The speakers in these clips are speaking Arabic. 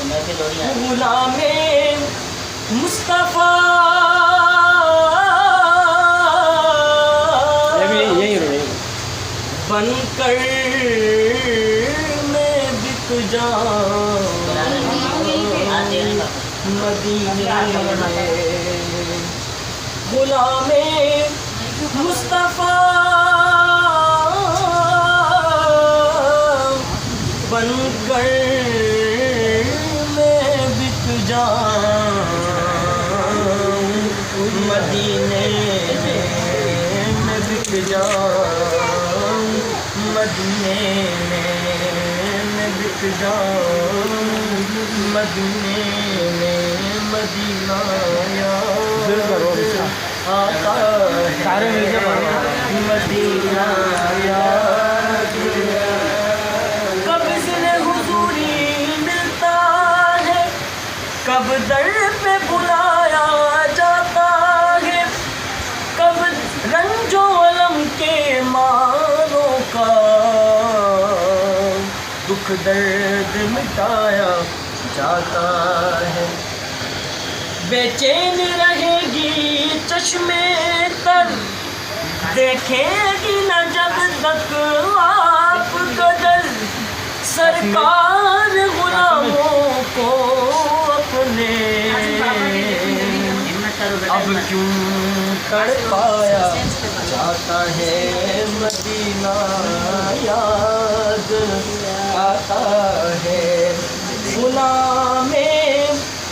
غلام مصطفیٰ بن کر میں بک جاؤں مدینے میں، غلام مصطفیٰ بن کر میں بک جاؤں مدینے میں بک جاؤں مدینے میں بک جاؤں مدینے میں، مدینہ یاد آتا ہے مدینہ یاد، کب ذل حضوری ملتا ہے، کب در پہ بلایا جاتا ہے، کب رنج و الم کے ماروں کا دکھ درد مٹایا جاتا ہے، بے چین رہے گی چشمے تر، دیکھیں گی نہ جب تک آپ قدر، سرکار غلاموں کو اپنے اب کیوں تڑپایا جاتا ہے، مدینہ یاد آتا ہے، غلام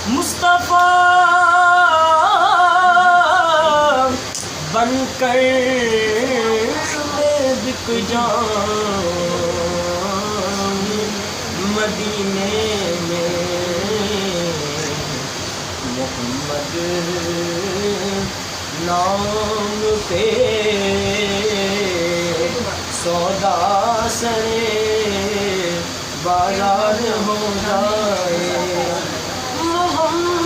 مصطفیٰ بن کر میں بک جاؤں مدینے میں، محمد نام پہ سودا سرے بازار ہو جائے، محمد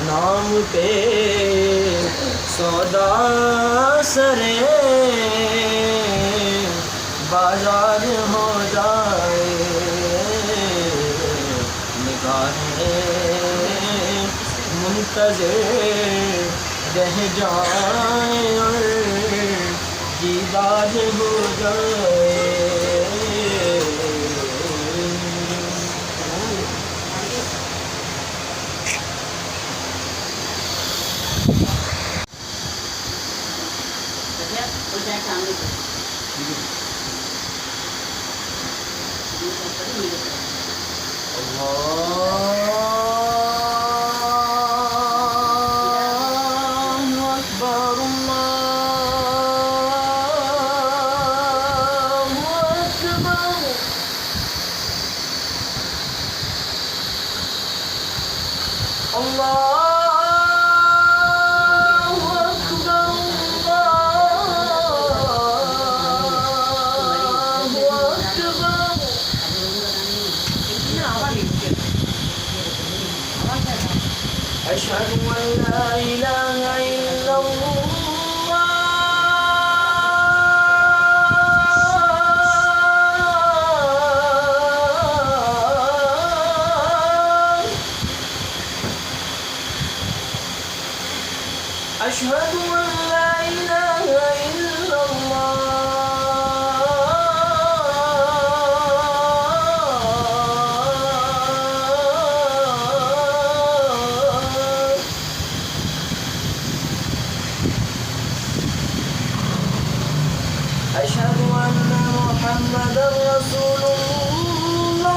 نام پہ سودا سرے بازار ہو جائے، نگاہیں منتظر رہ جائیں اور دیدار ہو جائے، أشهد أن لا إله إلا الله، أشهد أن لا إله إلا الله، أشهد أن محمدا رسول الله،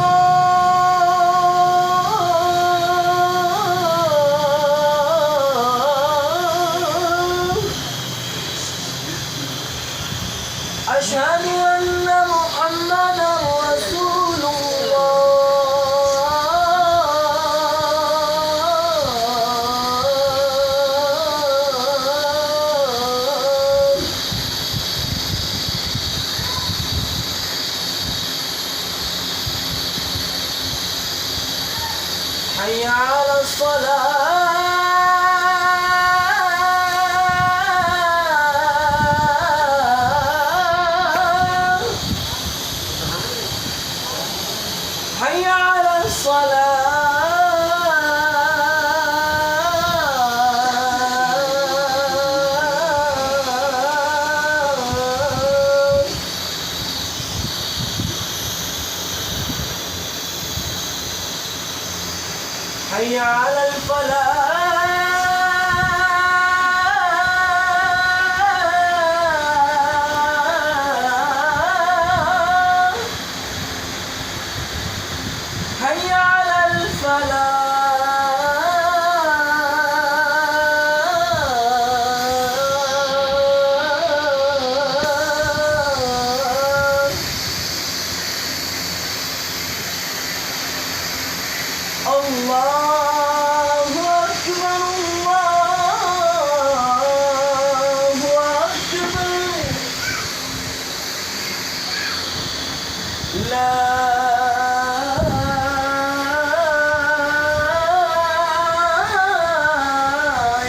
أشهد أن محمدا رسول الله، حي على الصلاة، على الفلاح حي على الفلاح الله أكبر الله أكبر لا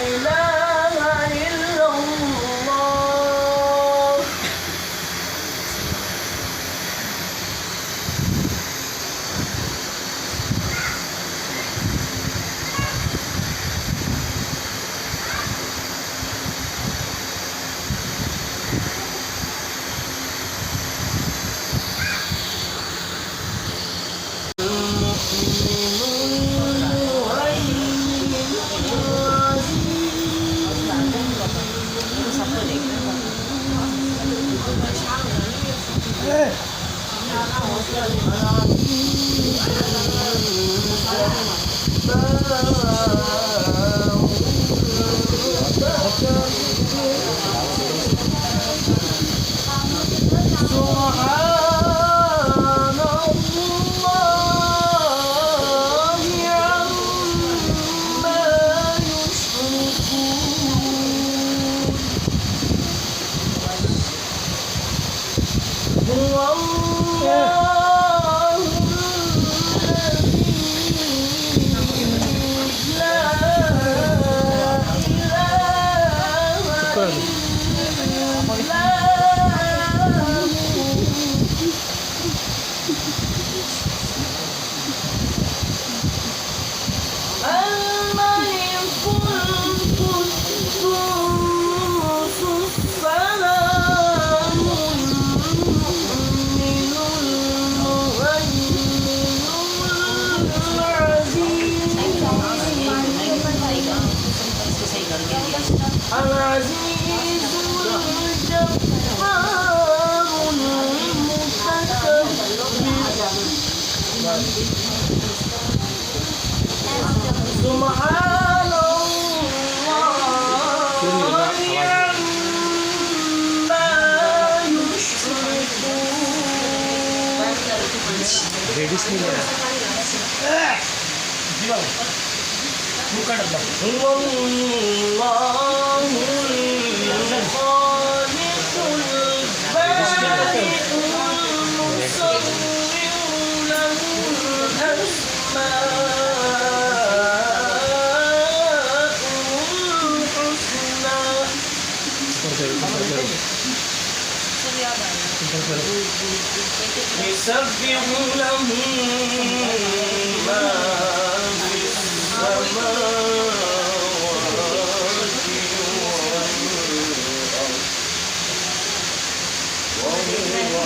إله إلا الله العزيز الجبار المتكبر سبحان الله عما يشركون هو الله الخالق البارئ المصور له الأسماء الحسنى يسبح له ما في السماوات والأرض وهو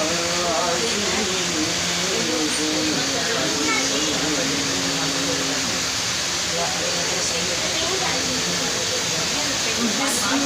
العزيز